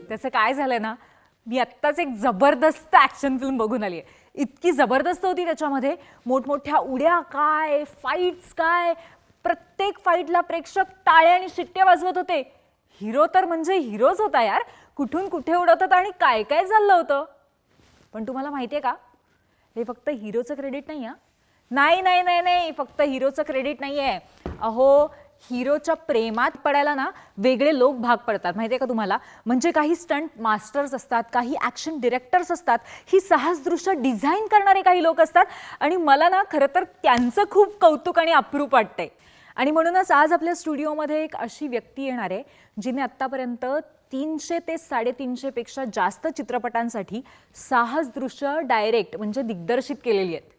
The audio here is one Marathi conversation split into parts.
त्याचं काय झालंय ना, मी आत्ताच एक जबरदस्त ॲक्शन फिल्म बघून आली आहे. इतकी जबरदस्त होती त्याच्यामध्ये. मोठमोठ्या उड्या काय, फाईट्स काय, प्रत्येक फाईटला प्रेक्षक टाळ्या आणि शिट्ट्या वाजवत होते. हिरो तर म्हणजे हिरोच होता यार. कुठून कुठे उडत होता आणि काय काय चाललं होतं. पण तुम्हाला माहिती आहे का, हे फक्त हिरोचं क्रेडिट नाही आहे. नाही नाही नाही नाही, फक्त हिरोचं क्रेडिट नाही आहे. अहो, हिरोच्या प्रेमात पडायला ना वेगळे लोक भाग पडतात, माहिती आहे का तुम्हाला. म्हणजे काही स्टंट मास्टर्स असतात, काही ॲक्शन डिरेक्टर्स असतात, ही साहस दृश्य डिझाईन करणारे काही लोक असतात. आणि मला ना खरं तर त्यांचं खूप कौतुक आणि अप्रूप वाटतंय. आणि म्हणूनच आज आपल्या स्टुडिओमध्ये एक अशी व्यक्ती येणार आहे जिने आत्तापर्यंत 300 ते 350 पेक्षा जास्त चित्रपटांसाठी साहस दृश्य डायरेक्ट म्हणजे दिग्दर्शित केलेली आहेत.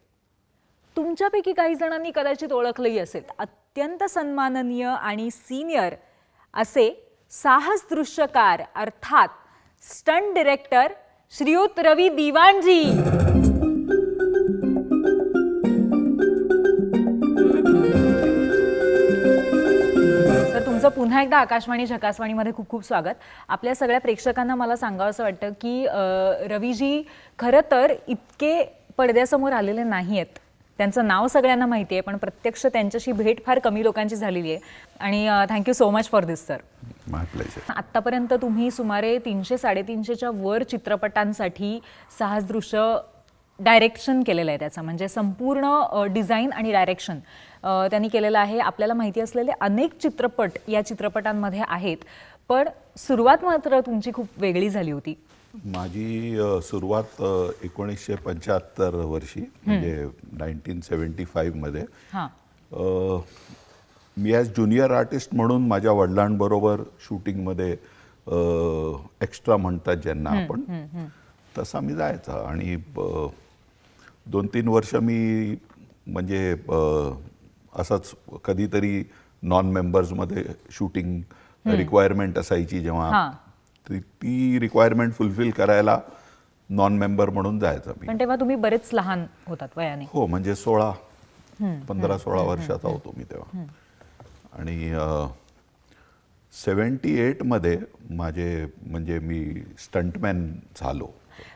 तुमच्यापैकी काही जणांनी कदाचित ओळखलंही असेल. अत्यंत सन्माननीय आणि सिनियर असे साहस दृश्यकार अर्थात स्टंट डिरेक्टर श्रीयुत रवी दिवाणजी. सर, तुमचं पुन्हा एकदा आकाशवाणी झकासवाणीमध्ये खूप खूप स्वागत. आपल्या सगळ्या प्रेक्षकांना मला सांगावं असं वाटतं की रवीजी खरं तर इतके पडद्यासमोर आलेले नाही आहेत. त्यांचं नाव सगळ्यांना माहिती आहे, पण प्रत्यक्ष त्यांच्याशी भेट फार कमी लोकांची झालेली आहे. आणि thank you so much for this sir. My pleasure. आत्तापर्यंत तुम्ही सुमारे 300-350च्या वर चित्रपटांसाठी साहस दृश्य डायरेक्शन केलेलं आहे. त्याचं म्हणजे संपूर्ण डिझाईन आणि डायरेक्शन त्यांनी केलेलं आहे. आपल्याला माहिती असलेले अनेक चित्रपट या चित्रपटांमध्ये आहेत, पण सुरुवात मात्र तुमची खूप वेगळी झाली होती. माझी सुरुवात 1975 वर्षी म्हणजे 1975 मध्ये. मी ॲज ज्युनियर आर्टिस्ट म्हणून माझ्या वडिलांबरोबर शूटिंगमध्ये एक्स्ट्रा म्हणतात ज्यांना आपण, तसा मी जायचा. आणि 2-3 वर्ष मी म्हणजे असंच कधीतरी नॉन मेंबर्समध्ये शूटिंग रिक्वायरमेंट असायची जेव्हा, ती रिक्वायरमेंट फुलफिल करायला नॉन मेंबर म्हणून जायचं मी. पण तेव्हा तुम्ही बरेच लहान होतात वयाने. हो, म्हणजे 15-16 वर्षाचा होतो मी तेव्हा. आणि 78 मध्ये माझे म्हणजे मी स्टंटमॅन झालो.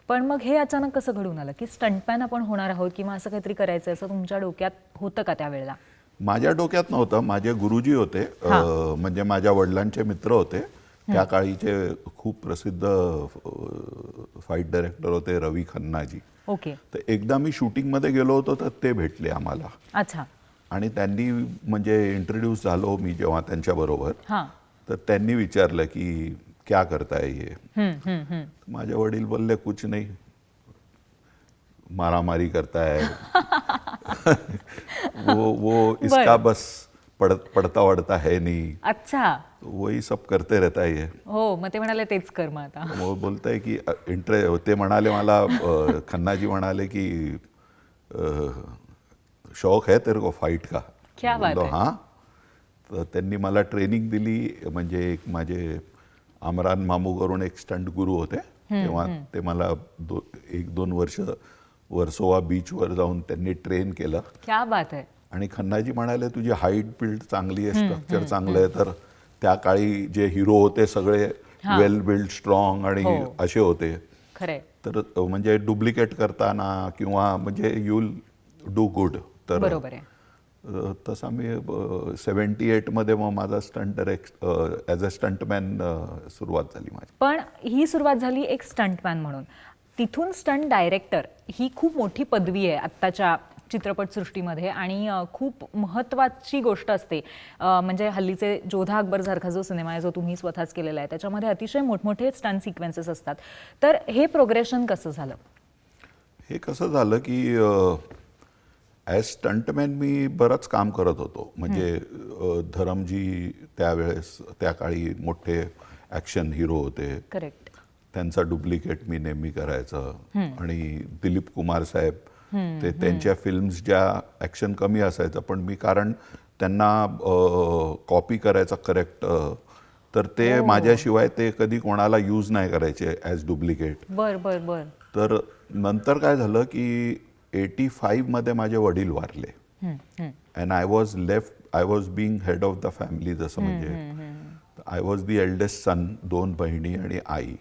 पण मग हे अचानक कसं घडून आलं की स्टंटमॅन आपण होणार आहोत किंवा असं काहीतरी करायचं असं तुमच्या डोक्यात होतं का त्यावेळेला? माझ्या डोक्यात नव्हतं. माझे गुरुजी होते, म्हणजे माझ्या वडिलांचे मित्र होते. त्या काळीचे खूप प्रसिद्ध फाईट डायरेक्टर होते रवी खन्नाजी. ओके. तर एकदा मी शूटिंगमध्ये गेलो होतो तर ते भेटले आम्हाला. अच्छा. आणि त्यांनी म्हणजे इंट्रोड्यूस झालो मी जेव्हा त्यांच्याबरोबर, तर त्यांनी विचारलं की क्या करता है ये. माझे वडील बोलले कुछ नहीं, मारामारी करता है. वो इसका बस पडता वडता है नहीं. अच्छा. वही सब करते रहता है. हो, मग ते म्हणाले तेच कर मग आता. वो बोलताय की ते म्हणाले मला, खन्नाजी म्हणाले की शौक है तेरे को फाईट का. क्या बात है. हां. तर त्यांनी मला ट्रेनिंग दिली. म्हणजे एक माझे आमरान मामू करून एक स्टंट गुरु होते, तेव्हा ते मला 1-2 वर्ष वर्सोवा बीचवर जाऊन त्यांनी ट्रेन केलं. क्या बात आहे. आणि खन्नाजी म्हणाले तुझी हाईट बिल्ड चांगली आहे, स्ट्रक्चर चांगलं आहे. तर त्या काळी जे हिरो होते सगळे वेल बिल्ड, स्ट्रॉंग आणि असे होते. खरे. तर म्हणजे डुप्लिकेट करताना किंवा म्हणजे यू विल डू गुड. तर बरोबर आहे. तसा मी 78 मध्ये मग माझा स्टंट ॲज अ स्टंटमॅन सुरुवात झाली माझी. पण ही सुरुवात झाली एक स्टंटमॅन म्हणून. तिथून स्टंट डायरेक्टर ही खूप मोठी पदवी आहे आत्ताच्या चित्रपटसृष्टीमध्ये आणि खूप महत्त्वाची गोष्ट असते. म्हणजे हल्लीचे जोधा अकबर सारखा जो सिनेमा आहे जो तुम्ही स्वतःच केलेला आहे त्याच्यामध्ये अतिशय मोठमोठे स्टंट सिक्वेन्सेस असतात. तर हे प्रोग्रेशन कसं झालं? हे कसं झालं की ॲज स्टंटमॅन मी बरंच काम करत होतो. म्हणजे धरमजी त्यावेळेस त्या काळी मोठे ॲक्शन हिरो होते. करेक्ट. त्यांचा डुप्लिकेट मी नेहमी करायचं. आणि दिलीप कुमार साहेब ते त्यांच्या फिल्म्स ज्या ॲक्शन कमी असायचं पण मी कारण त्यांना कॉपी करायचा करेक्ट तर ते माझ्याशिवाय ते कधी कोणाला यूज नाही करायचे ॲज डुप्लिकेट. बर बर बर. तर नंतर काय झालं की 85 मध्ये माझे वडील वारले. And I was being head of the family. जसं म्हणजे I was the eldest son, 2 बहिणी आणि आई.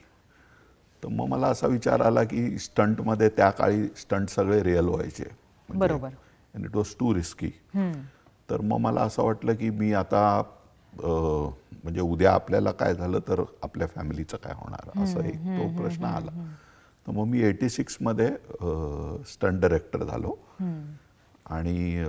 तर मग मला असा विचार आला की स्टंटमध्ये त्या काळी स्टंट सगळे रिअल व्हायचे. बरोबर. And it was to risky. तर मग मला असं वाटलं की मी आता म्हणजे उद्या आपल्याला काय झालं तर आपल्या फॅमिलीचं काय होणार असं एक तो प्रश्न आला. तर मग मी 86 मध्ये स्टंट डायरेक्टर झालो. आणि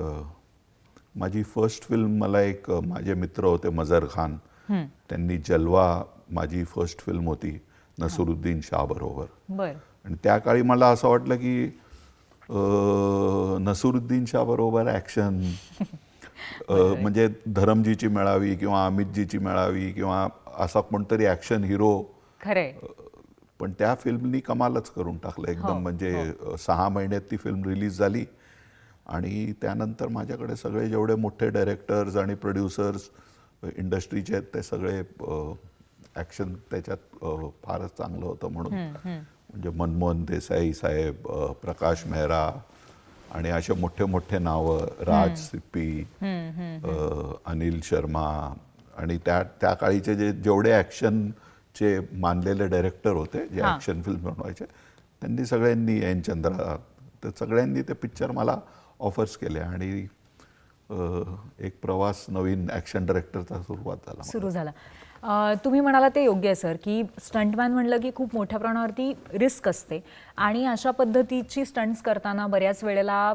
माझी फर्स्ट फिल्म मला एक माझे मित्र होते मजर खान, त्यांनी जलवा माझी फर्स्ट फिल्म होती नसरुद्दीन शाह बरोबर. बर. आणि त्या काळी मला असं वाटलं की नसरुद्दीन शाह बरोबर ॲक्शन म्हणजे धरमजीची मिळावी किंवा अमितजीची मिळावी किंवा असा कोणतरी ॲक्शन हिरो. खरे. पण त्या फिल्मनी कमालच करून टाकलं एकदम. म्हणजे 6 महिन्यात ती फिल्म रिलीज झाली आणि त्यानंतर माझ्याकडे सगळे जेवढे मोठे डायरेक्टर्स आणि प्रोड्युसर्स इंडस्ट्रीचे आहेत ते सगळे ॲक्शन त्याच्यात फारच चांगलं होतं म्हणून. म्हणजे मनमोहन देसाई साहेब, प्रकाश मेहरा आणि असे मोठे मोठे नावं, राज सिप्पी, अनिल शर्मा आणि त्या काळीचे जेवढे ॲक्शनचे मानलेले डायरेक्टर होते जे ॲक्शन फिल्म बनवायचे त्यांनी सगळ्यांनी एन चंद्रा तर सगळ्यांनी ते पिक्चर मला ऑफर्स केले आणि एक प्रवास नवीन ॲक्शन डायरेक्टरचा सुरू झाला. तुम्ही म्हणाला ते योग्य आहे सर की स्टंटमॅन म्हणलं की खूप मोठ्या प्रमाणावरती रिस्क असते आणि अशा पद्धतीची स्टंट्स करताना बऱ्याच वेळेला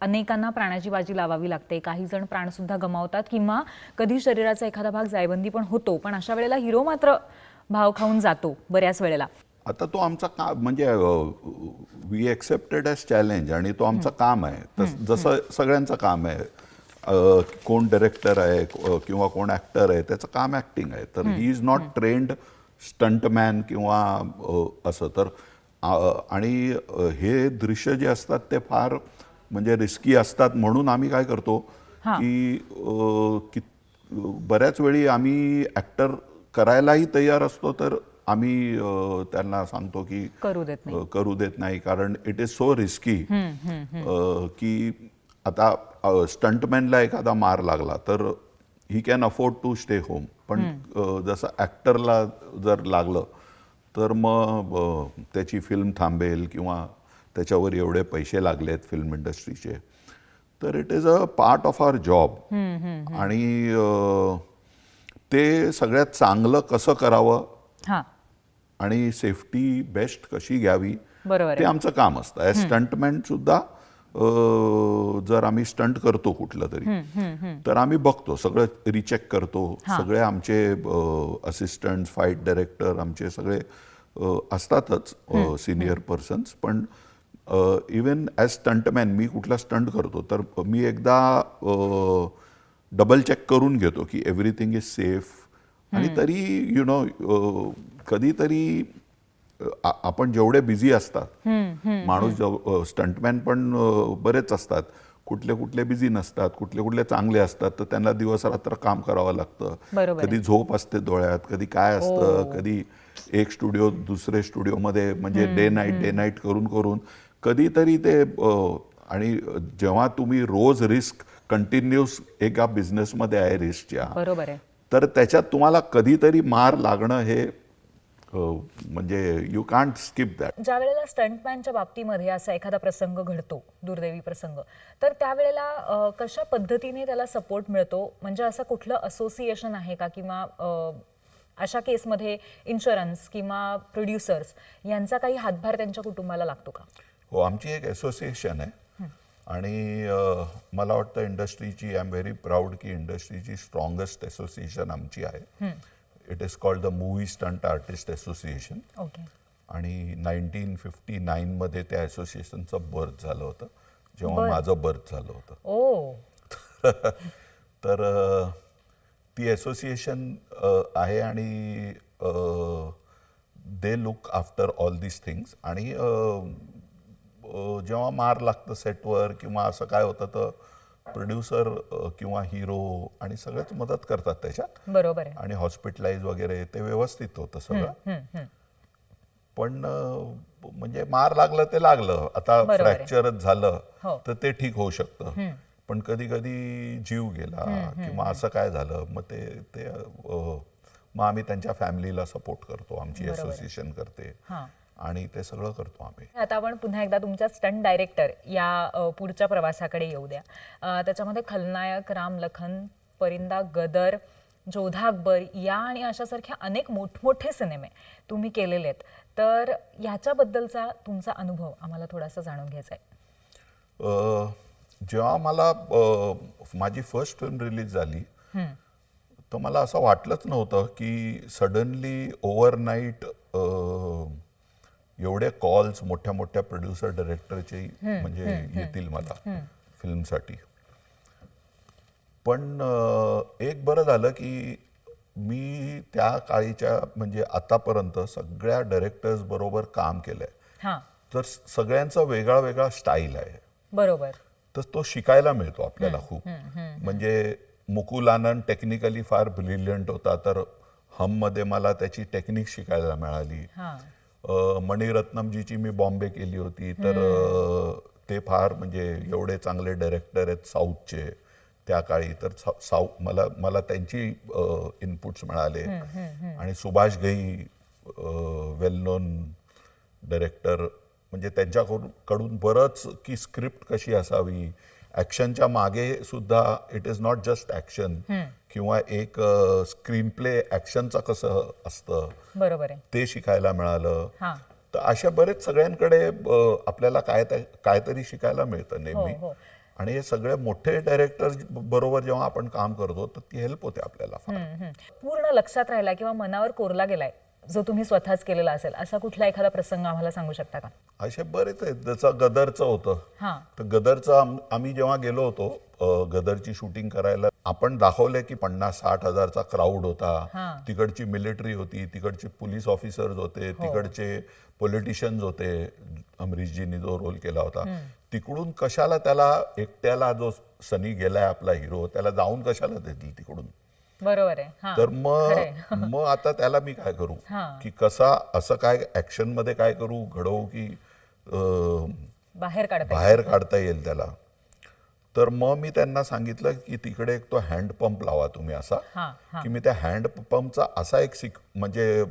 अनेकांना प्राणाची बाजी लावावी लागते. काही जण प्राणसुद्धा गमावतात किंवा कधी शरीराचा एखादा भाग जायबंदी पण होतो. पण अशा वेळेला हिरो मात्र भाव खाऊन जातो बऱ्याच वेळेला. आता तो आमचा म्हणजे वी एक्सेप्टेड ॲज चॅलेंज आणि तो आमचं काम आहे. जसं सगळ्यांचं काम आहे. कोण डायरेक्टर आहे किंवा कोण ॲक्टर आहे त्याचं काम ॲक्टिंग आहे. तर he is not trend stuntman किंवा असं. तर आणि हे दृश्य जे असतात ते फार म्हणजे रिस्की असतात म्हणून आम्ही काय करतो की बऱ्याच वेळी आम्ही ॲक्टर करायलाही तयार असतो तर आम्ही त्यांना सांगतो की करू देत नाही कारण इट इज सो रिस्की की आता स्टंटमॅनला एखादा मार लागला तर ही can afford to stay home. पण जसं ॲक्टरला जर लागलं तर मग त्याची फिल्म थांबेल किंवा त्याच्यावर एवढे पैसे लागलेत फिल्म इंडस्ट्रीचे. तर it is a part of our job. आणि ते सगळ्यात चांगलं कसं करावं आणि सेफ्टी बेस्ट कशी घ्यावी ते आमचं काम असतं. ॲज स्टंटमॅन सुद्धा जर आम्ही स्टंट करतो कुठलं तरी तर आम्ही बघतो सगळं रिचेक करतो. सगळे आमचे असिस्टंट फाईट डायरेक्टर आमचे सगळे असतातच सिनियर पर्सन्स. पण इवन ॲज स्टंटमॅन मी कुठला स्टंट करतो तर मी एकदा डबल चेक करून घेतो की एव्हरीथिंग इज सेफ. आणि तरी यु नो कधीतरी आपण जेवढे बिझी असतात माणूस स्टंटमॅन पण बरेच असतात. कुठले बिझी नसतात, कुठले चांगले असतात. तर त्यांना दिवस रात्र काम करावं लागतं. कधी झोप असते डोळ्यात, कधी काय असतं, कधी एक स्टुडिओ दुसरे स्टुडिओमध्ये म्हणजे डे नाईट करून कधीतरी ते. आणि जेव्हा तुम्ही रोज रिस्क कंटिन्यूस एका बिझनेसमध्ये आहे रिस्कच्या बरोबर आहे तर त्याच्यात तुम्हाला कधीतरी मार लागणं हे म्हणजे यू कांट स्किप दॅट. ज्या वेळेला स्टंटमॅनच्या बाबतीमध्ये असा एखादा प्रसंग घडतो दुर्दैवी प्रसंग तर त्यावेळेला कशा पद्धतीने त्याला सपोर्ट मिळतो? म्हणजे असं कुठलं असोसिएशन आहे का किंवा अशा केसमध्ये इन्शुरन्स किंवा प्रोड्युसर्स यांचा काही हातभार त्यांच्या कुटुंबाला लागतो का? हो, आमची एक असोसिएशन आहे आणि मला वाटतं इंडस्ट्रीची, आय एम व्हेरी प्राऊड की इंडस्ट्रीची स्ट्रॉंगेस्ट असोसिएशन आमची आहे. It is called the movie stunt artist association. Okay. आणि 1959 मध्ये त्या असोसिएशनचं बर्थ झालं होतं, जेव्हा माझं बर्थ झालं होतं. ओ. तर ती असोसिएशन आहे आणि they look after all this things. आणि जेव्हा मार लागतं सेटवर किंवा असं काय होतं तर प्रोड्युसर किंवा हिरो आणि सगळेच मदत करतात त्याच्यात. बरोबर आहे. आणि हॉस्पिटलाइज वगैरे ते व्यवस्थित होतं सगळं. पण म्हणजे मार लागलं ते लागलं, आता फ्रॅक्चरच झालं तर ते ठीक होऊ शकतं. पण कधी कधी जीव गेला किंवा असं काय झालं मग ते मग आम्ही त्यांच्या फॅमिलीला सपोर्ट करतो, आमची असोसिएशन करते आणि ते सगळं करतो आम्ही. आता आपण पुन्हा एकदा तुमच्या स्टंट डायरेक्टर या पुढच्या प्रवासाकडे येऊ द्या. त्याच्यामध्ये खलनायक, राम लखन, परिंदा, गदर, जोधा अकबर या आणि अशासारख्या अनेक मोठमोठे सिनेमे तुम्ही केलेले आहेत. तर ह्याच्याबद्दलचा तुमचा अनुभव आम्हाला थोडासा जाणून घ्यायचा आहे. जेव्हा मला माझी फर्स्ट फिल्म रिलीज झाली तर मला असं वाटलंच नव्हतं की सडनली ओव्हरनाईट एवढे कॉल्स मोठ्या मोठ्या प्रोड्युसर डायरेक्टरचे म्हणजे येतील मला फिल्मसाठी. पण एक बरं झालं की मी त्या काळीच्या म्हणजे आतापर्यंत सगळ्या डायरेक्टर्स बरोबर काम केलंय. तर सगळ्यांचा वेगळा वेगळा स्टाईल आहे. बरोबर. तर तो शिकायला मिळतो आपल्याला खूप. म्हणजे मुकुल आनंद टेक्निकली फार ब्रिलियंट होता, तर हम मध्ये मला त्याची टेक्निक शिकायला मिळाली. मणिरत्नमजीची मी बॉम्बे केली होती, तर ते फार म्हणजे एवढे चांगले डायरेक्टर आहेत साऊथचे त्या काळी, तर मला त्यांची इनपुट्स मिळाले. आणि सुभाष घई वेल नोन डायरेक्टर, म्हणजे त्यांच्याकडून बरंच की स्क्रिप्ट कशी असावी, ॲक्शनच्या मागे सुद्धा it is not just action किंवा एक स्क्रीन प्ले ॲक्शनचं कसं असतं बरोबर आहे ते शिकायला मिळालं. तर अशा बरेच सगळ्यांकडे आपल्याला काहीतरी शिकायला मिळतं नेहमी. आणि हे सगळे मोठे डायरेक्टर्स बरोबर जेव्हा आपण काम करतो तर ती हेल्प होते आपल्याला. पूर्ण लक्षात राहिला किंवा मनावर कोरला गेलाय जो तुम्ही स्वतःच केलेला असेल असा कुठला एखादा प्रसंग आम्हाला सांगू शकता का? असे बरेच आहेत. जसं गदरचं होतं, तर गदरचं आम्ही जेव्हा गेलो होतो गदरची शूटिंग करायला, आपण दाखवलंय की 50-60 हजारचा क्राऊड होता. तिकडची मिलिटरी होती, तिकडचे पोलीस ऑफिसर्स होते, तिकडचे पॉलिटिशियन्स होते. अमरीशजींनी जो रोल केला होता तिकडून कशाला त्याला एकट्याला, जो सनी गेलाय आपला हिरो, त्याला जाऊन कशाला देतील तिकडून. बरोबर आहे. तर मग आता त्याला मी काय करू की कसा असं काय ऍक्शन मध्ये काय करू घडवू की बाहेर काढता येईल त्याला. तर मग मी त्यांना सांगितलं की तिकडे एक तो हँडपंप लावा तुम्ही असा, की मी त्या हँडपंपचा असा एक म्हणजे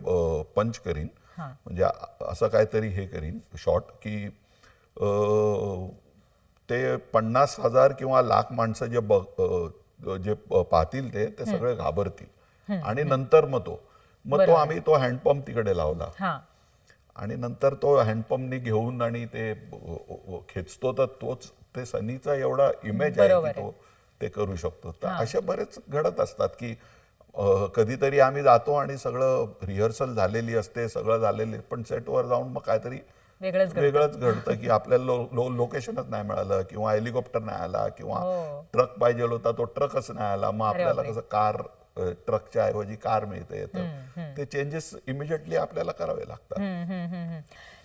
पंच करीन, म्हणजे असं काहीतरी हे करीन शॉट की ते 50,000 किंवा लाख माणसं जे पाहतील ते सगळे घाबरतील. आणि नंतर मग तो आम्ही तो हँडपंप तिकडे लावला आणि नंतर तो हँडपंपनी घेऊन आणि ते खेचतो, तर तोच ते सनीचा एवढा इमेज आहे की तो ते करू शकतो. तर असे बरेच घडत असतात की कधीतरी आम्ही जातो आणि सगळं रिहर्सल झालेली असते, सगळं झालेले, पण सेटवर जाऊन मग काहीतरी वेगळंच घडतं की आपल्याला लोकेशनच नाही मिळालं किंवा हेलिकॉप्टर नाही आला किंवा ट्रक पाहिजे होता तो ट्रकच नाही आला. मग आपल्याला कसं ट्रकच्या ऐवजी कार मिळते, तर ते चेंजेस इमिजिएटली आपल्याला करावे लागतात.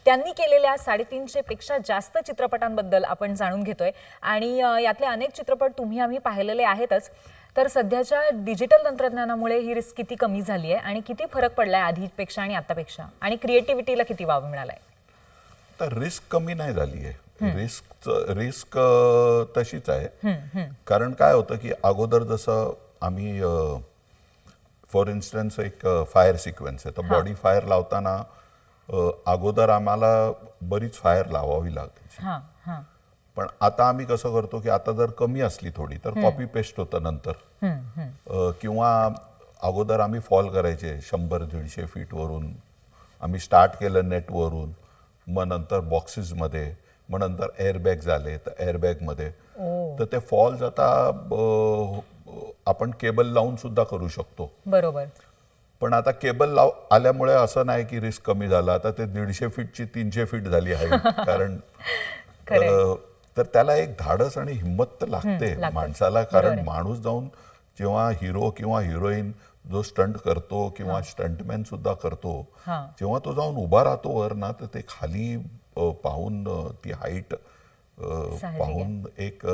त्यांनी केलेल्या 350 पेक्षा जास्त चित्रपटांबद्दल आपण जाणून घेतोय आणि यातले अनेक चित्रपट तुम्ही आम्ही पाहिलेले आहेतच. तर सध्याच्या डिजिटल तंत्रज्ञानामुळे ही रिस्क किती कमी झाली आहे आणि किती फरक पडलाय आधीपेक्षा आणि आतापेक्षा, आणि क्रिएटिव्हिटीला किती वाव मिळालाय? तर रिस्क कमी नाही झाली आहे, रिस्क तशीच आहे. कारण काय होतं की अगोदर जसं आम्ही फॉर इन्स्टन्स एक फायर सिक्वेन्स आहे, तर बॉडी फायर लावताना अगोदर आम्हाला बरीच फायर लावावी लागायची. पण आता आम्ही कसं करतो की आता जर कमी असली थोडी तर कॉपी पेस्ट होतं नंतर, किंवा अगोदर आम्ही फॉल करायचे 100-150 फीटवरून. आम्ही स्टार्ट केलं नेटवरून, मग नंतर बॉक्सेसमध्ये, मग नंतर एअरबॅग झाले तर एअरबॅगमध्ये. तर ते फॉल्स आता आपण केबल लावून सुद्धा करू शकतो. बरोबर. पण आता केबल आल्यामुळे असं नाही की रिस्क कमी झाला. आता ते 150 फीटची 300 फीट झाली आहे. कारण तर त्याला एक धाडस आणि हिंमत तर लागते माणसाला. कारण माणूस जाऊन जेव्हा हिरो किंवा हिरोईन जो स्टंट करतो किंवा स्टंटमॅन सुद्धा करतो, जेव्हा तो जाऊन उभा राहतो वर ना, तर ते खाली पाहून ती हाईट पाहून एक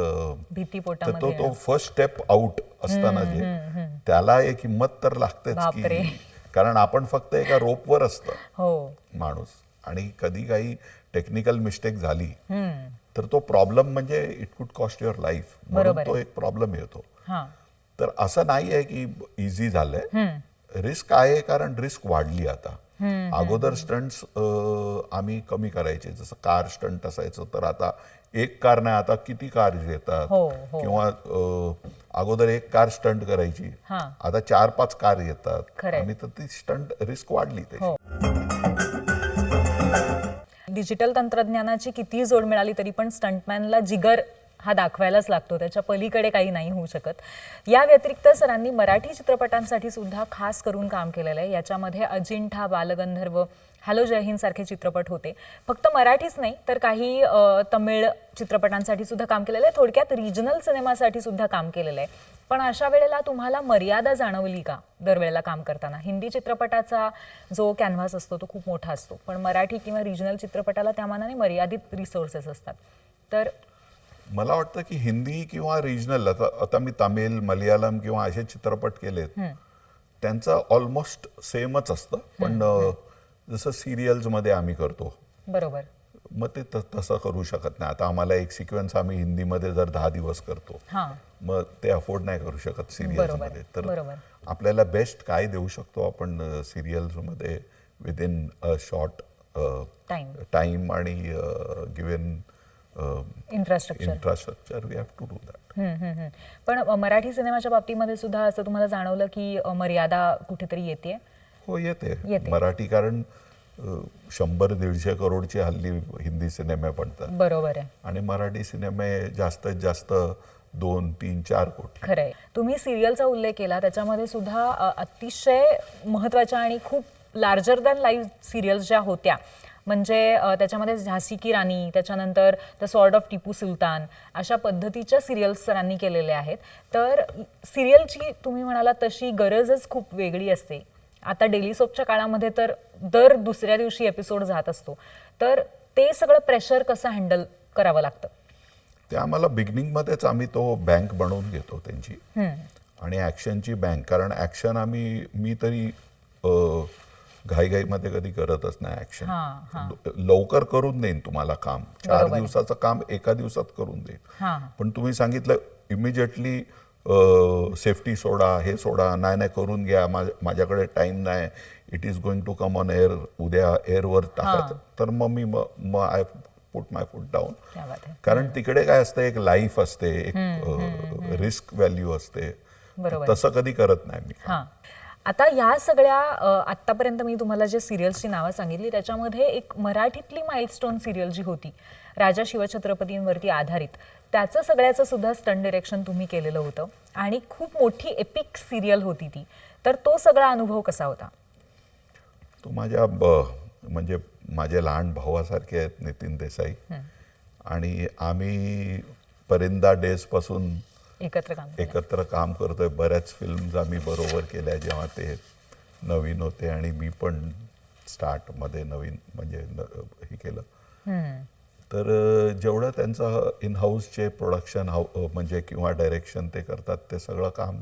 भीती तर पोटामध्ये तो फर्स्ट स्टेप आउट असताना जे त्याला एक हिंमत तर लागतेच की, कारण आपण फक्त एका रोपवर असतं माणूस, आणि कधी काही टेक्निकल मिस्टेक झाली तर तो प्रॉब्लेम म्हणजे इट कुड कॉस्ट युअर लाईफ, म्हणून तो एक प्रॉब्लेम येतो. तर असं नाही आहे की इझी झालंय, रिस्क आहे, कारण रिस्क वाढली आता. अगोदर स्टंट्स आम्ही कमी करायचे, जसं कार स्टंट असायचं तर आता एक कार नाही, आता किती कार येतात. किंवा अगोदर एक कार स्टंट करायची, आता 4-5 कार येतात, आणि तर ती स्टंट रिस्क वाढली त्याची. डिजिटल तंत्रज्ञानाची कितीही जोड मिळाली तरी पण स्टंटमॅनला जिगर हा दाखवायलाच लागतो, त्याच्या पलीकडे काही नाही होऊ शकत. या व्यतिरिक्त सरांनी मराठी चित्रपटांसाठी सुद्धा खास करून काम केलेलं आहे. याच्यामध्ये अजिंठा, बालगंधर्व, हॅलो जय हिंद सारखे चित्रपट होते. फक्त मराठीच नाही तर काही तमिळ चित्रपटांसाठी सुद्धा काम केलेलं आहे, थोडक्यात रिजनल सिनेमासाठी सुद्धा काम केलेलं आहे. पण अशा वेळेला तुम्हाला मर्यादा जाणवली का दरवेळेला काम करताना? हिंदी चित्रपटाचा जो कॅनव्हास असतो तो खूप मोठा असतो, पण मराठी किंवा रिजनल चित्रपटाला त्या मानाने मर्यादित रिसोर्सेस असतात. तर मला वाटतं की हिंदी किंवा रिजनल, आता मी तामिळ, मल्याळम किंवा असे चित्रपट केलेत, त्यांचं ऑलमोस्ट सेमच असतं. पण जसं सिरियल्समध्ये आम्ही करतो, बरोबर, मग ते तसं करू शकत नाही. आता आम्हाला एक सिक्वेन्स आम्ही हिंदीमध्ये जर 10 दिवस करतो, मग ते अफोर्ड नाही करू शकत सिरियल्समध्ये. तर आपल्याला बेस्ट काय देऊ शकतो आपण सिरियल्समध्ये विदिन अ शॉर्ट टाइम आणि given infrastructure, we have to do that. पण मराठी सिनेमाच्या बाबतीमध्ये सुद्धा असं तुम्हाला जाणवलं की मर्यादा कुठेतरी येते? हो, येते. मराठी, कारण 100-150 करोडची हल्ली हिंदी सिनेमे बनतात. बरोबर आहे. आणि मराठी सिनेमे जास्तीत जास्त 2-3-4 कोटी. खरंय. तुम्ही सिरियलचा उल्लेख केला, त्याच्यामध्ये सुद्धा अतिशय महत्वाच्या आणि खूप लार्जर दॅन लाईफ सिरियल्स ज्या होत्या, म्हणजे त्याच्यामध्ये झाशी की राणी, त्याच्यानंतर the sword of Tipu Sultan, अशा पद्धतीच्या सिरियल्स सरांनी केलेल्या आहेत. तर सिरियलची तुम्ही म्हणाला तशी गरजच खूप वेगळी असते. आता डेली सोपच्या काळामध्ये तर दर दुसऱ्या दिवशी एपिसोड जात असतो, तर ते सगळं प्रेशर कसं हँडल करावं लागतं? ते आम्हाला बिगिनिंगमध्येच आम्ही तो बँक बनवून घेतो त्यांची, आणि ॲक्शनची बँक. कारण ॲक्शन मी तरी घाईघाईमध्ये कधी करतच नाही ॲक्शन. लवकर करून देईन तुम्हाला काम, 4 दिवसाचं काम एका दिवसात करून देईन. पण तुम्ही सांगितलं इमिजिएटली सेफ्टी सोडा, हे सोडा, नाही करून घ्या, माझ्याकडे टाइम नाही, it is going to come on air, उद्या एअरवर टाकायचं, तर मग I put my foot down. कारण तिकडे काय असतं, एक लाईफ असते, एक रिस्क व्हॅल्यू असते. तसं कधी करत नाही मी. आता ह्या सगळ्या आतापर्यंत मी तुम्हाला जे सिरियल्सची नावं सांगितली, त्याच्यामध्ये एक मराठीतली माइलस्टोन सिरियल जी होती, राजा शिवछत्रपतींवरती आधारित, त्याचं सगळ्याचं सुद्धा स्टंट डिरेक्शन तुम्ही केलेलं होतं, आणि खूप मोठी एपिक सिरियल होती ती. तर तो सगळा अनुभव कसा होता? तो म्हणजे माझे लहान भावासारखे आहेत नितीन देसाई, आणि आम्ही परिंदा डेज पासून एकत्र काम करतोय. बऱ्याच फिल्म्स आम्ही बरोबर केल्या जेव्हा ते नवीन होते, आणि मी पण स्टार्टमध्ये नवीन म्हणजे हे केलं. तर जेवढं त्यांचं इन हाऊसचे प्रोडक्शन म्हणजे किंवा डायरेक्शन ते करतात, ते सगळं काम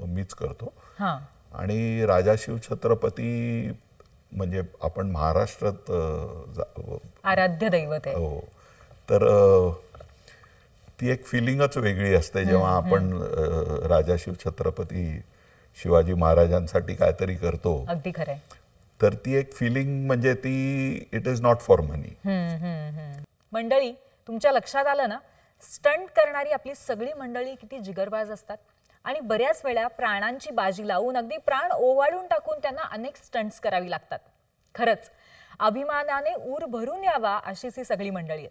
मीच करतो. आणि राजा शिवछत्रपती म्हणजे आपण महाराष्ट्रात आराध्य दैवत आहे. हो, तर ती एक फिलिंगच वेगळी असते जेव्हा आपण राजा शिवछत्रपती शिवाजी महाराजांसाठी काहीतरी करतो. अगदी खरंय. तर ती एक फिलिंग म्हणजे ती इट इज नॉट फॉर मनी. मंडळी, तुमच्या लक्षात आलं ना, स्टंट करणारी आपली सगळी मंडळी किती जिगरबाज असतात. आणि बऱ्याच वेळा प्राणांची बाजी लावून अगदी प्राण ओवाळून टाकून त्यांना अनेक स्टंट्स करावी लागतात. खरंच अभिमानाने ऊर भरून यावा अशीच ही सगळी मंडळी आहेत.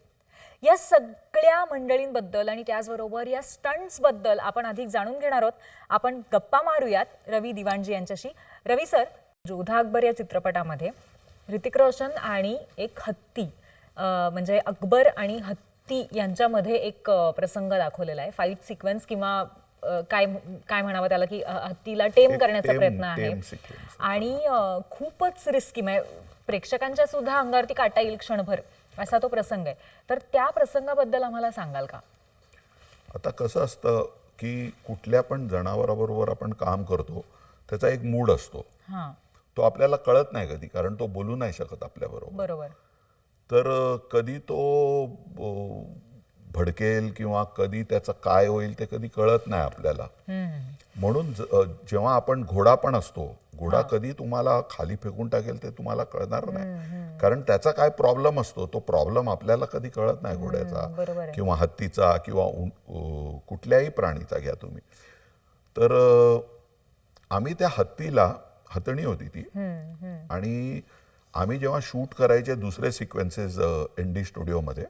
या सगळ्या मंडळींबद्दल आणि त्याचबरोबर या स्टंट्सबद्दल आपण अधिक जाणून घेणार आहोत. आपण गप्पा मारूयात रवी दिवाणजी यांच्याशी. रवी सर, जोधा अकबर या चित्रपटामध्ये ऋतिक रोशन आणि एक हत्ती म्हणजे अकबर आणि हत्ती यांच्यामध्ये एक प्रसंग दाखवलेला आहे. फाईट सिक्वेन्स किंवा काय काय म्हणावं त्याला की हत्तीला टेम करण्याचा प्रयत्न आहे आणि खूपच रिस्की, म्हणजे प्रेक्षकांच्या सुद्धा अंगावरती काटा येईल क्षणभर असा तो प्रसंग आहे. तर त्या प्रसंगाबद्दल आम्हाला सांगाल का? आता कसं असतं की कुठल्या पण जनावराबरोबर आपण काम करतो त्याचा एक मूड असतो. तो आपल्याला कळत नाही कधी, कारण तो बोलू नाही शकत आपल्याबरोबर. बरोबर. तर कधी तो भडकेल किंवा कधी त्याचं काय होईल ते कधी कळत नाही आपल्याला. म्हणून जेव्हा आपण घोडा पण असतो, घोडा कधी तुम्हाला खाली फेकून टाकेल ते तुम्हाला कळणार नाही, कारण त्याचा काय प्रॉब्लेम असतो तो प्रॉब्लेम आपल्याला कधी कळत नाही घोड्याचा किंवा हत्तीचा किंवा कुठल्याही प्राणीचा घ्या तुम्ही. तर आम्ही त्या हत्तीला, हतणी होती ती, आणि आम्ही जेव्हा शूट करायचे दुसरे सिक्वेन्सेस एनडी स्टुडिओमध्ये,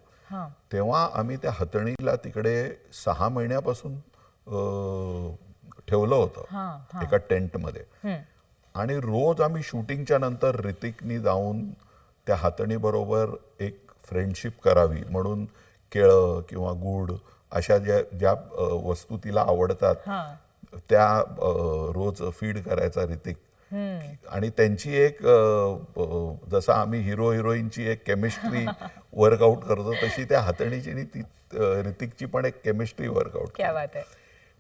तेव्हा आम्ही त्या हतणीला तिकडे 6 महिन्यापासून ठेवलं होतं एका टेंटमध्ये. आणि रोज आम्ही शूटिंगच्या नंतर ऋतिकनी जाऊन त्या हतणीबरोबर एक फ्रेंडशिप करावी म्हणून केळं किंवा गूळ अशा ज्या वस्तू तिला आवडतात त्या रोज फीड करायचा ऋतिक. आणि त्यांची एक जसं आम्ही हिरो हिरोईनची एक केमिस्ट्री वर्कआउट करतो तशी त्या हतणीची आणि ती ऋतिकची पण एक केमिस्ट्री वर्कआउट. क्या बात आहे.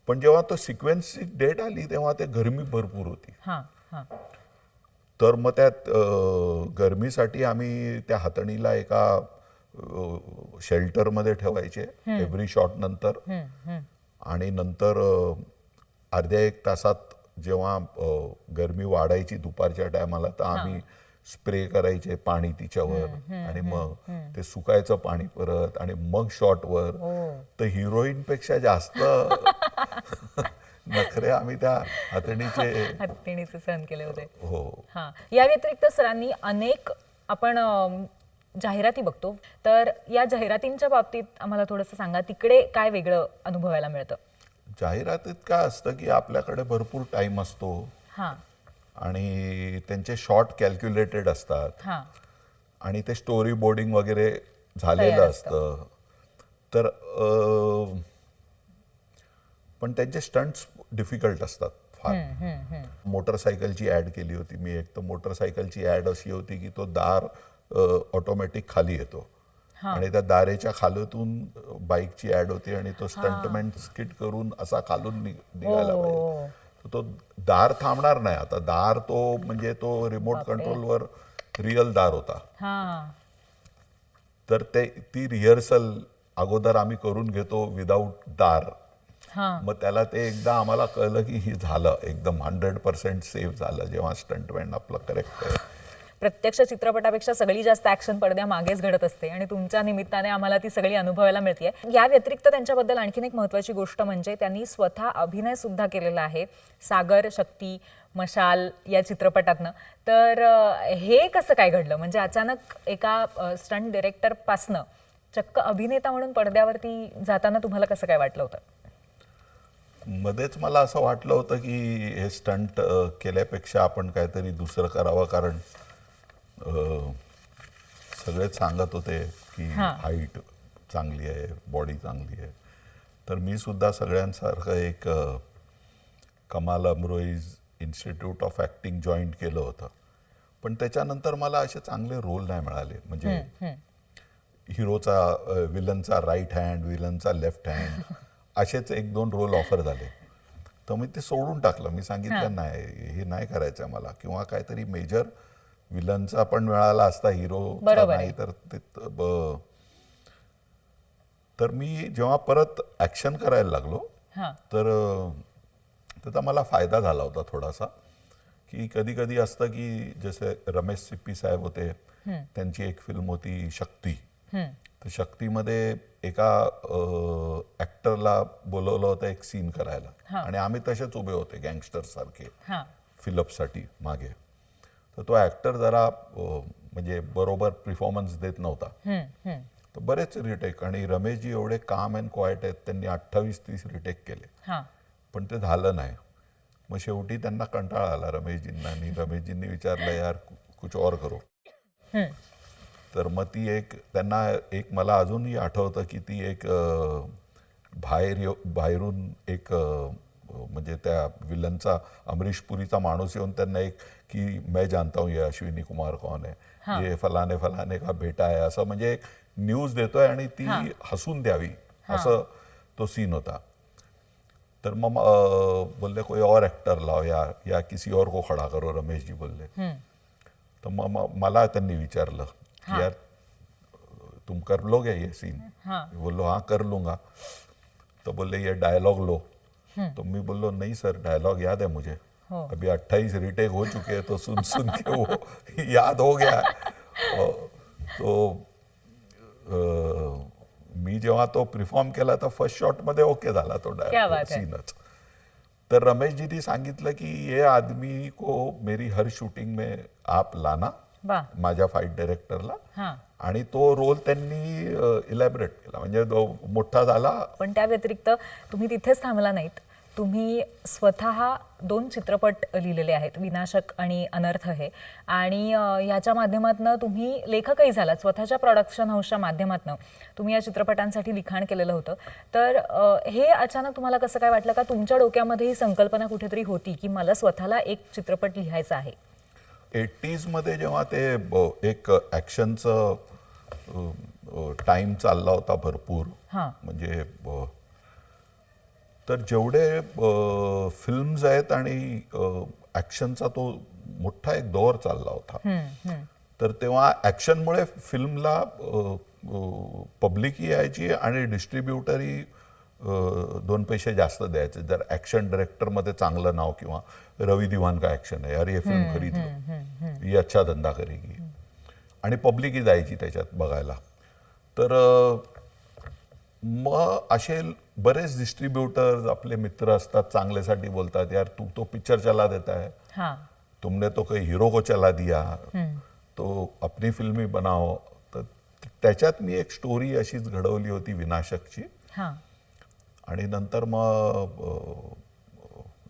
पण जेव्हा तो सिक्वेन्सची डेट आली तेव्हा ते गरमी भरपूर होती. तर मग त्यात गरमीसाठी आम्ही त्या हतणीला एका शेल्टरमध्ये ठेवायचे एव्हरी शॉट नंतर. आणि नंतर अर्ध्या 1 तासात जेव्हा गरमी वाढायची दुपारच्या टायमाला तर आम्ही स्प्रे करायचे पाणी तिच्यावर आणि मग ते सुकायचं पाणी परत आणि मग शॉटवर. तर हिरोईन पेक्षा जास्त नखरे आम्ही त्या हत्तीणीचे सहन केले होते. हो. या व्यतिरिक्त सरांनी अनेक आपण जाहिराती बघतो, तर या जाहिरातींच्या बाबतीत आम्हाला थोडंसं सांगा, तिकडे काय वेगळं अनुभवायला मिळतं? जाहिरातीत काय असतं की आपल्याकडे भरपूर टाइम असतो आणि त्यांचे शॉट कॅल्क्युलेटेड असतात आणि ते स्टोरी बोर्डिंग वगैरे झालेलं असतं. तर पण त्यांचे स्टंट्स डिफिकल्ट असतात फार. मोटरसायकलची ॲड केली होती मी एक. तर मोटरसायकलची ॲड अशी होती की तो दार ऑटोमॅटिक खाली येतो आणि त्या दारेच्या खालून बाईकची ॲड होती आणि तो स्टंटमॅन स्किट करून असा खालून निघायला पाहिजे. तो दार थांबणार नाही. आता दार तो म्हणजे तो रिमोट कंट्रोलवर रिअल दार होता. तर ती रिहर्सल अगोदर आम्ही करून घेतो विदाऊट दार. मग त्याला ते एकदा आम्हाला कळलं की हे झालं एकदम 100% सेफ झालं जेव्हा स्टंटमॅन आपलं करेक्ट आहे. प्रत्यक्ष चित्रपटापेक्षा सगळी जास्त ऍक्शन पडद्या मागेच घडत असते आणि तुमच्या निमित्ताने आम्हाला ती सगळी अनुभवायला मिळते. या व्यतिरिक्त त्यांच्याबद्दल आणखीन एक महत्त्वाची गोष्ट म्हणजे त्यांनी स्वतः अभिनय सुद्धा केलेला आहे सागर, शक्ती, मशाल या चित्रपटातनं. तर हे कसं काय घडलं, म्हणजे अचानक एका स्टंट डिरेक्टर पासनं चक्क अभिनेता म्हणून पडद्यावरती जाताना तुम्हाला कसं काय वाटलं होतं? मध्येच मला असं वाटलं होतं की हे स्टंट केल्यापेक्षा आपण काहीतरी दुसरं करावं, कारण सगळेच सांगत होते की हाईट चांगली आहे, बॉडी चांगली आहे. तर मी सुद्धा सगळ्यांसारखं एक कमाल अमरोईज इन्स्टिट्यूट ऑफ ॲक्टिंग जॉईंट केलं होतं. पण त्याच्यानंतर मला असे चांगले रोल नाही मिळाले. म्हणजे हिरोचा, विलनचा राईट हँड, विलनचा लेफ्ट हँड असेच 1-2 रोल ऑफर झाले. तर मी ते सोडून टाकलं. मी सांगितलं नाही, हे नाही करायचं मला. किंवा काहीतरी मेजर विलनचा पण मिळाला असता, हिरो नाही तर ते. तर मी जेव्हा परत ॲक्शन करायला लागलो तर त्याचा मला फायदा झाला होता थोडासा. की कधी कधी असतं की जसे रमेश सिप्पी साहेब होते, त्यांची एक फिल्म होती शक्ती. तर शक्तीमध्ये एका ॲक्टरला बोलवलं होतं एक सीन करायला आणि आम्ही तसेच उभे होते गँगस्टर सारखे हां फिलपसाठी मागे. तर तो ॲक्टर जरा म्हणजे बरोबर परफॉर्मन्स देत नव्हता. तर बरेच रिटेक आणि रमेशजी एवढे काम अँड क्वाईट आहेत, त्यांनी 28-30 रिटेक केले हां पण ते झालं नाही. मग शेवटी त्यांना कंटाळा आला रमेशजींना आणि रमेशजींनी विचारलं यार कुछ और करो. तर मग ती एक त्यांना एक मला अजूनही आठवतं की ती एक बाहेरून एक म्हणजे त्या विलनचा अमरीश पुरीचा माणूस येऊन त्यांना एक की मैं जानता हूँ ये अश्विनी कुमार कौन है, ये फलाने फलाने का बेटा है, असं म्हणजे एक न्यूज देतोय आणि ती हसून द्यावी असं तो सीन होता. तर मग बोलले कोई और एक्टर लाओ या किसी और को खड़ा करो, रमेश जी बोलले. तर मग मला त्यांनी विचारलं की यार तुम कर लोगे ये सीन. बोललो हाँ कर लूंगा. तो बोले ये डायलॉग लो. तो मैं बोलो नहीं सर डायलॉग याद है मुझे, अभी 28 रिटेक हो चुके हैं तो सुन सुन के वो याद हो गया. तो मी जेव्हा तो परफॉर्म केला तर फर्स्ट शॉट मध्ये ओके झाला तो डायलॉग सीनच. तर रमेशजींनी सांगितलं की ये आदमी को मेरी हर शूटिंग में आप लाना माझ्या फाईट डायरेक्टरला आणि तो रोल त्यांनी इलॅबरेट केला म्हणजे तो मोठा झाला. पण त्या व्यतिरिक्त तुम्ही तिथेच थांबला नाहीत, तुम्ही स्वतः 2 चित्रपट लिहिलेले आहेत, विनाशक आणि अनर्थ हे, आणि याच्या माध्यमातून तुम्ही लेखकही झालात. स्वतःच्या प्रोडक्शन हाऊसच्या माध्यमातून तुम्ही या चित्रपटांसाठी लिखाण केलेलं होतं. तर हे अचानक तुम्हाला कसं काय वाटलं, का तुमच्या डोक्यामध्ये ही संकल्पना कुठेतरी होती की मला स्वतःला एक चित्रपट लिहायचा आहे? 80s मध्ये जेव्हा ते एक ॲक्शनचं टाइम चालला होता भरपूर, म्हणजे तर जेवढे फिल्म्स आहेत आणि ॲक्शनचा तो मोठा एक दौर चालला होता. तर तेव्हा ॲक्शनमुळे फिल्मला पब्लिकही यायची आणि डिस्ट्रीब्युटरही 2 पैसे जास्त द्यायचे जर ॲक्शन डायरेक्टरमध्ये चांगलं नाव किंवा रवी दिवान का ॲक्शन आहे, अरे ये फिल्म खरीद लो, ये अच्छा धंदा करेगी, आणि पब्लिकही जायची त्याच्यात बघायला. तर मग असे बरेच डिस्ट्रीब्युटर्स आपले मित्र असतात, चांगल्यासाठी बोलतात यार तू तो पिक्चर चला देता है, तुमने तो काही हीरो को चला दिया, तो अपनी फिल्म ही बनाओ. तर त्याच्यात मी एक स्टोरी अशीच घडवली होती विनाशकची. आणि नंतर मग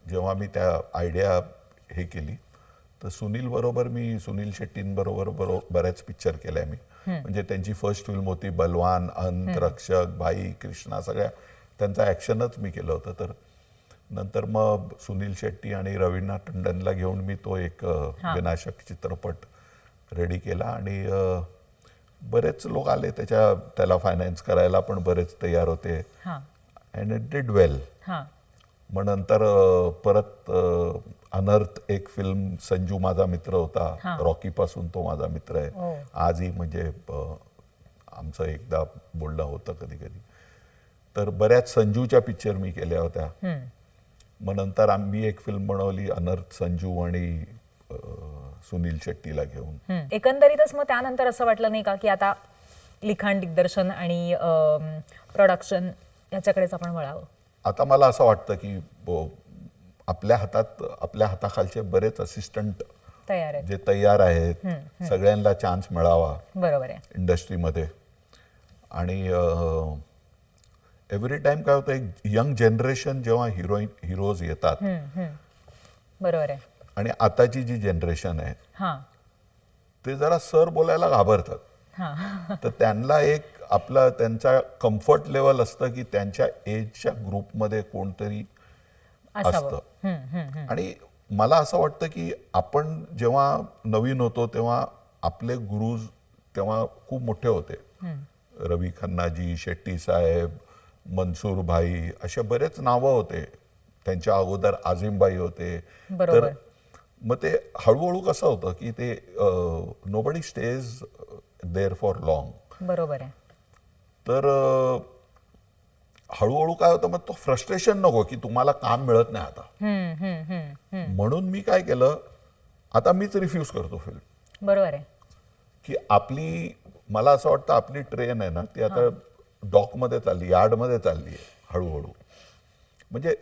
जेव्हा मी त्या आयडिया हे केली तर सुनील शेट्टींबरोबर बऱ्याच पिक्चर केल्या मी. म्हणजे त्यांची फर्स्ट फिल्म होती बलवान, अंत, रक्षक, भाई, कृष्णा, सगळ्या त्यांचा ॲक्शनच मी केलं होतं. तर नंतर मग सुनील शेट्टी आणि रवीना टंडनला घेऊन मी तो एक विनाशक चित्रपट रेडी केला आणि बरेच लोक आले त्याला फायनान्स करायला, पण बरेच तयार होते अँड इट डिड वेल. मग नंतर परत अनर्थ एक फिल्म, संजू माझा मित्र होता रॉकी पासून, तो माझा मित्र आहे आजही, म्हणजे आमचं एकदा बोलणं होतं कधी कधी. तर बऱ्याच संजूच्या पिक्चर मी केल्या होत्या. मग नंतर आम्ही एक फिल्म बनवली अनर्थ, संजू आणि सुनील शेट्टीला घेऊन. एकंदरीतच मग त्यानंतर असं वाटलं नाही का की आता लिखाण, दिग्दर्शन आणि प्रोडक्शन ह्याच्याकडेच आपण वळावं? आता मला असं वाटतं की आपल्या हाताखालचे बरेच असिस्टंट जे तयार आहेत, सगळ्यांना चान्स मिळावा बरोबर आहे इंडस्ट्रीमध्ये. आणि एव्हरी टाइम काय होतं, एक यंग जनरेशन जेव्हा हिरोज येतात, बरोबर आहे, आणि आताची जी जनरेशन आहे ते जरा सर बोलायला घाबरतात. तर त्यांना एक त्यांचा कम्फर्ट लेवल असतं की त्यांच्या एजच्या ग्रुपमध्ये कोणतरी असतं. आणि मला असं वाटतं की आपण जेव्हा नवीन होतो तेव्हा आपले गुरुज तेव्हा खूप मोठे होते. रवी खन्नाजी, शेट्टी साहेब, मनसूर भाई, असे बरेच नावं होते. त्यांच्या अगोदर आझिमबाई होते. तर मग ते हळूहळू कसं होतं की ते nobody stays there for long. बरोबर आहे. तर हळूहळू काय होतं, मग तो फ्रस्ट्रेशन नको की तुम्हाला काम मिळत नाही आता. म्हणून मी काय केलं, आता मीच रिफ्यूज करतो फिल्म. बरोबर आहे की आपली मला असं वाटतं आपली ट्रेन आहे ना ती आता डॉकमध्ये चालली, यार्डमध्ये चालली आहे हळूहळू. म्हणजे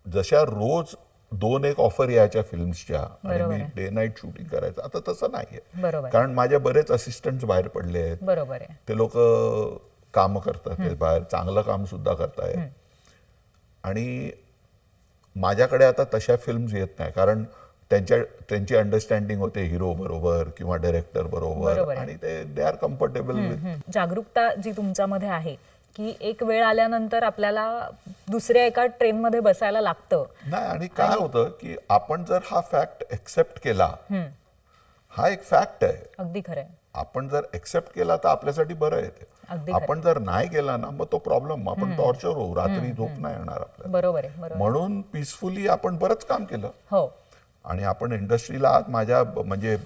जशा रोज 2-1 ऑफर यायच्या फिल्म्सच्या आणि मी डे नाईट शूटिंग करायचं, आता तसं नाहीये. बरोबर कारण माझे बरेच असिस्टंट्स बाहेर पडले आहेत. बरोबर आहे. ते लोक काम करतात, ते बाहेर चांगलं काम सुद्धा करतायत. आणि माझ्याकडे आता तशा फिल्म्स येत नाही, कारण त्यांची अंडरस्टँडिंग होते हिरो बरोबर किंवा डायरेक्टर बरोबर, आणि दे आर कम्फर्टेबल विथ. जागरूकता जी तुमच्यामध्ये आहे की एक वेळ आल्यानंतर आपल्याला दुसऱ्या एका ट्रेनमध्ये बसायला लागतं. नाही, आणि काय होतं की आपण जर हा फॅक्ट एक्सेप्ट केला, हा एक फॅक्ट आहे, अगदी खरंय. आपण जर एक्सेप्ट केला तर आपल्यासाठी बरं आहे ते. अगदी आपण जर नाही केला ना मग तो प्रॉब्लेम, आपण टॉर्चर होऊ, रात्री झोप नाही येणार आपल्याला. बरोबर आहे. बरोबर. म्हणून पीसफुली आपण बरंच काम केलं. हो. आणि आपण इंडस्ट्रीला आज माझ्या म्हणजे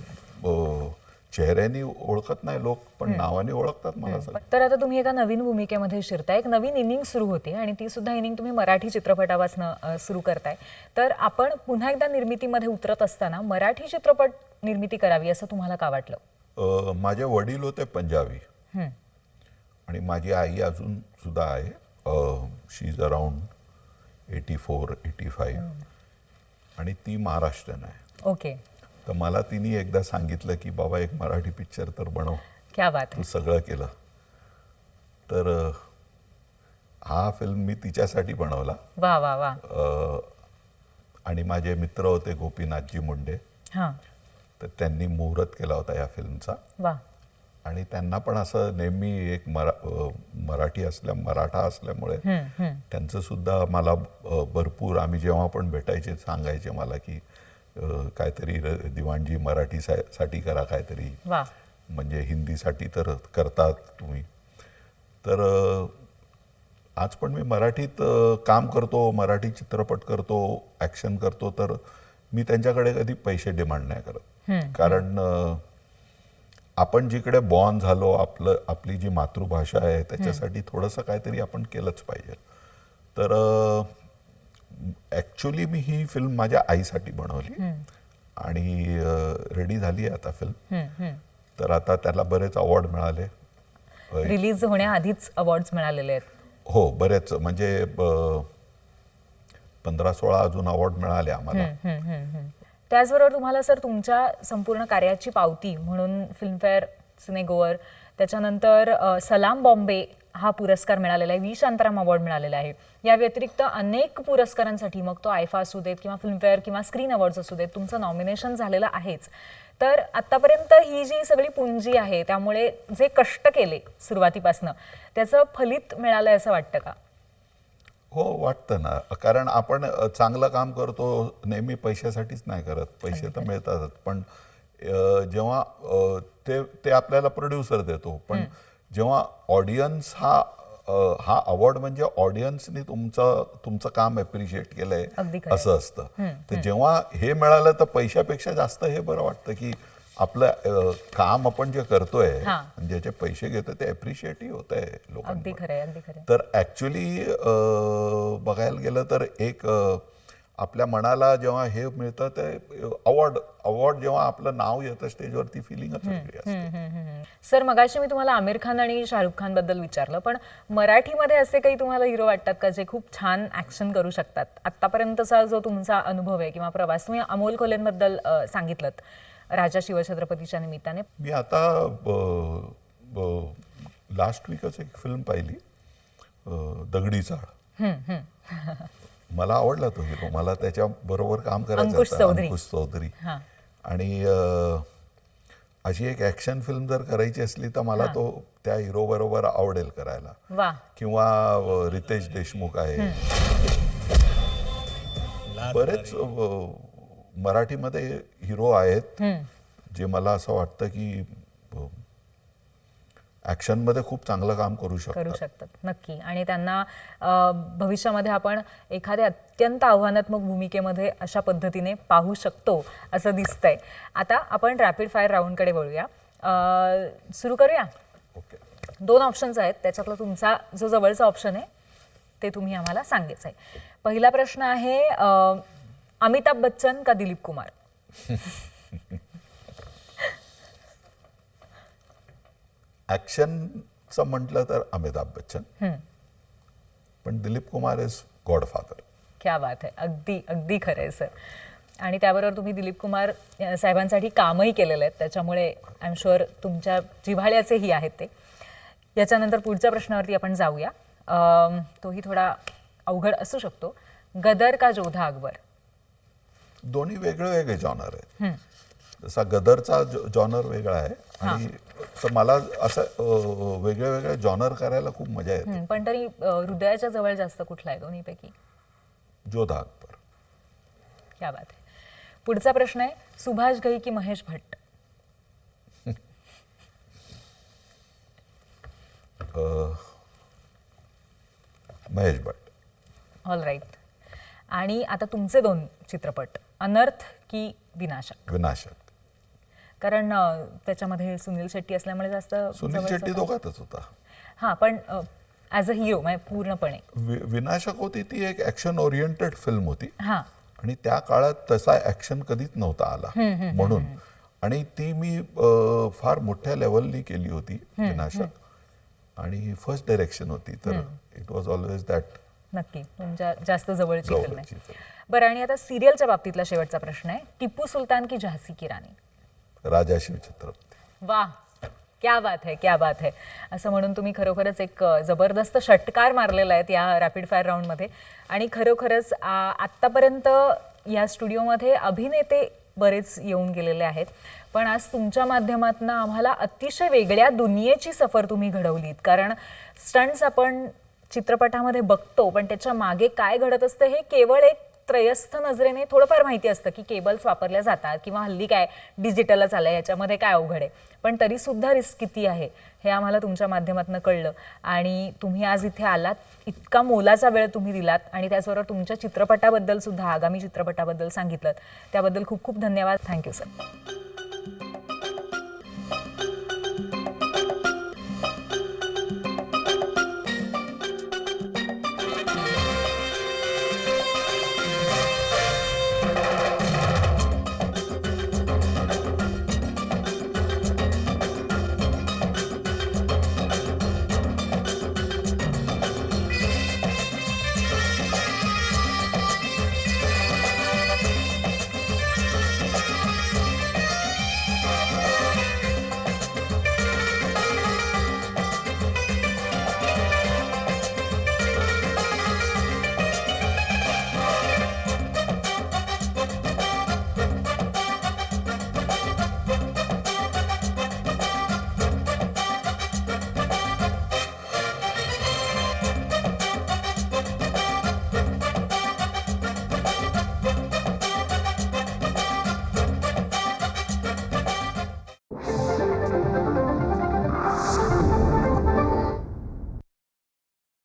चेहऱ्याने ओळखत नाही लोक, पण नावाने ओळखतात मला सगळं. तर आता तुम्ही एका नवीन भूमिकेमध्ये शिरताय, एक नवीन इनिंग सुरू होते आणि ती सुद्धा इनिंग तुम्ही मराठी चित्रपटापासून सुरू करताय. तर आपण पुन्हा एकदा निर्मितीमध्ये उतरत असताना मराठी चित्रपट निर्मिती करावी असं तुम्हाला का वाटलं? माझे वडील होते पंजाबी आणि माझी आई अजून सुद्धा आहे. शी इज अराउंड 84-85 आणि ती महाराष्ट्रीयन आहे. ओके. तर मला तिने एकदा सांगितलं की बाबा एक मराठी पिक्चर तर बनव. क्या बात तू आहे. सगळं केलं. तर हा फिल्म मी तिच्यासाठी बनवला. वा वा वा. आणि माझे मित्र होते गोपीनाथजी मुंडे, हां. तर त्यांनी मुहूर्त केला होता या फिल्मचा. वा. आणि त्यांना पण असं नेहमी एक मराठा असल्यामुळे त्यांचं सुद्धा मला भरपूर, आम्ही जेव्हा पण भेटायचे सांगायचे मला की काहीतरी दिवाणजी मराठीसाठी करा काहीतरी. वा. म्हणजे हिंदीसाठी तर करतात तुम्ही. तर आज पण मी मराठीत काम करतो, मराठी चित्रपट करतो, ॲक्शन करतो, तर मी त्यांच्याकडे कधी पैसे डिमांड नाही करत. कारण आपण जिकडे बॉर्न झालो, आपली जी मातृभाषा आहे त्याच्यासाठी थोडंसं काहीतरी आपण केलंच पाहिजे. तर ॲक्च्युली मी ही फिल्म माझ्या आईसाठी बनवली आणि रेडी झाली आहे आता फिल्म. तर आता त्याला बरेच अवॉर्ड मिळाले. रिलीज होण्याआधीच अवॉर्ड्स मिळालेले आहेत. हो, बरेच, म्हणजे 15-16 अजून अवॉर्ड मिळाले आम्हाला. त्याचबरोबर तुम्हाला सर तुमच्या संपूर्ण कार्याची पावती म्हणून फिल्मफेअर सिनेगोअर, त्याच्यानंतर सलाम बॉम्बे हा पुरस्कार मिळालेला आहे, व्ही शांताराम अवॉर्ड मिळालेला आहे. या व्यतिरिक्त अनेक पुरस्कारांसाठी, मग तो आयफा असू देत किंवा फिल्मफेअर किंवा स्क्रीन अवॉर्ड्स असू देत, तुमचं नॉमिनेशन झालेलं आहेच. तर आतापर्यंत ही जी सगळी पुंजी आहे, त्यामुळे जे कष्ट केले सुरुवातीपासनं त्याचं फलित मिळालंय असं वाटतं का? हो, वाटतं ना. कारण आपण चांगलं काम करतो, नेहमी पैशासाठीच नाही करत, पैसे तर मिळतातच, पण जेव्हा ते आपल्याला प्रोड्युसर देतो, पण जेव्हा ऑडियन्स हा अवॉर्ड म्हणजे ऑडियन्सनी तुमचं काम अप्रिशिएट केलंय असं असतं. तर जेव्हा हे मिळालं तर पैशापेक्षा जास्त हे बरं वाटतं की आपलं काम आपण जे करतोय, ज्याचे पैसे घेतो ते अप्रिशिएटही होत आहे लोकांना. अगदी खरंय, अगदी खरंय. तर ऍक्च्युली बघायला गेलं तर एक आपल्या मनाला जेव्हा हे मिळतं ते अवॉर्ड जेव्हा आपलं नाव येतं स्टेजवरती, फिलिंगच वेगळी असते. सर, मगाशी मी तुम्हाला आमिर खान आणि शाहरुख खान बद्दल विचारलं, पण मराठीमध्ये असे काही तुम्हाला हिरो वाटतात का जे खूप छान ऍक्शन करू शकतात? आतापर्यंतचा जो तुमचा अनुभव आहे किंवा प्रवास, तुम्ही अमोल कोल्हेंबद्दल सांगितलं राजा शिवछत्रपतीच्या निमित्ताने. मी आता लास्ट वीकच एक फिल्म पाहिली, दगडी चाळ. मला आवडला तो हिरो, मला त्याच्या बरोबर काम करायचं होतं, अंकुश चौधरी. आणि अशी एक ॲक्शन फिल्म जर करायची असली तर मला तो त्या हिरो बरोबर आवडेल करायला. किंवा रितेश देशमुख आहे. बरेच मराठीमध्ये हिरो आहेत जे मला असं वाटतं की ॲक्शनमध्ये खूप चांगलं काम करू शकतात. नक्की. आणि त्यांना भविष्यामध्ये आपण एखाद्या अत्यंत आव्हानात्मक भूमिकेमध्ये अशा पद्धतीने पाहू शकतो असं दिसतंय. आता आपण रॅपिड फायर राऊंडकडे वळूया. सुरू करूया. ओके. 2 ऑप्शन्स आहेत, त्याच्यातला तुमचा जो जवळचा ऑप्शन आहे ते तुम्ही आम्हाला सांगायचं आहे. पहिला प्रश्न आहे, अमिताभ बच्चन का दिलीप कुमार? ॲक्शनचं म्हटलं तर अमिताभ बच्चन, पण दिलीप कुमार इज गॉडफादर. क्या बात आहे. अगदी अगदी खरं आहे सर. आणि त्याबरोबर तुम्ही दिलीप कुमार साहेबांसाठी कामही केलेलं आहे, त्याच्यामुळे आय एम शुअर तुमच्या जिव्हाळ्याचेही आहेत ते. याच्यानंतर पुढच्या प्रश्नावरती आपण जाऊया. तोही थोडा अवघड असू शकतो. गदर का जोधा अकबर? दोन्ही वेगळे वेगळे जॉनर आहेत. जसा गदरचा जॉनर वेगळा आहे आणि तर मला असं वेगळे वेगळे जॉनर करायला खूप मजा येते. पण तरी हृदयाच्या जवळ जास्त कुठला आहे दोन्हीपैकी? जोधा अकबर. क्या बात आहे. पुढचा प्रश्न आहे, सुभाष घई की महेश भट्ट? महेश भट्ट. All right. आणि आता तुमचे दोन चित्रपट, अनर्थ की विनाशक? विनाशक. कारण त्याच्यामध्ये सुनील शेट्टी असल्यामुळे जास्त सुनील जवळचं शेट्टी होतं. दोघातच होता. हां, पण ॲज अ हिरो म्हणजे पूर्णपणे. विनाशक होती ती एक ॲक्शन ओरिएंटेड फिल्म होती हां, आणि त्या काळात तसा ॲक्शन कधीच नव्हता आला म्हणून. आणि ती मी फार मोठ्या लेवलनी केली होती विनाशक, आणि फर्स्ट डायरेक्शन होती, तर इट वॉज ऑलवेज दॅट. नक्की तुमच्या जास्त जवळची फिल्म जवळची आहे. film. बरं, आणि आता सिरियलच्या बाबतीतला शेवटचा प्रश्न आहे, टिपू सुलतान की झांसी की राणी? राजा शिवछत्रपती. वाह, क्या बात है, क्या बात है. असं म्हणून तुम्ही खरोखरच एक जबरदस्त षटकार मारलेला आहे या रॅपिड फायर राऊंडमध्ये. आणि खरोखरच आत्तापर्यंत या स्टुडिओमध्ये अभिनेते बरेच येऊन गेलेले आहेत, पण आज तुमच्या माध्यमातून आम्हाला अतिशय वेगळ्या दुनियेची सफर तुम्ही घडवलीत. कारण स्टंट्स आपण चित्रपटामध्ये बघतो, पण त्याच्या मागे काय घडत असतं हे केवळ एक त्रयस्थ नजरेने थोडंफार माहिती असतं, की केबल्स वापरल्या जातात किंवा हल्ली काय डिजिटलच आलं, याच्यामध्ये काय अवघड आहे. पण तरीसुद्धा रिस्क किती आहे हे आम्हाला तुमच्या माध्यमातून कळलं. आणि तुम्ही आज इथे आलात, इतका मोलाचा वेळ तुम्ही दिलात आणि त्याचबरोबर तुमच्या चित्रपटाबद्दल सुद्धा, आगामी चित्रपटाबद्दल सांगितलं, त्याबद्दल खूप खूप धन्यवाद. Thank you sir.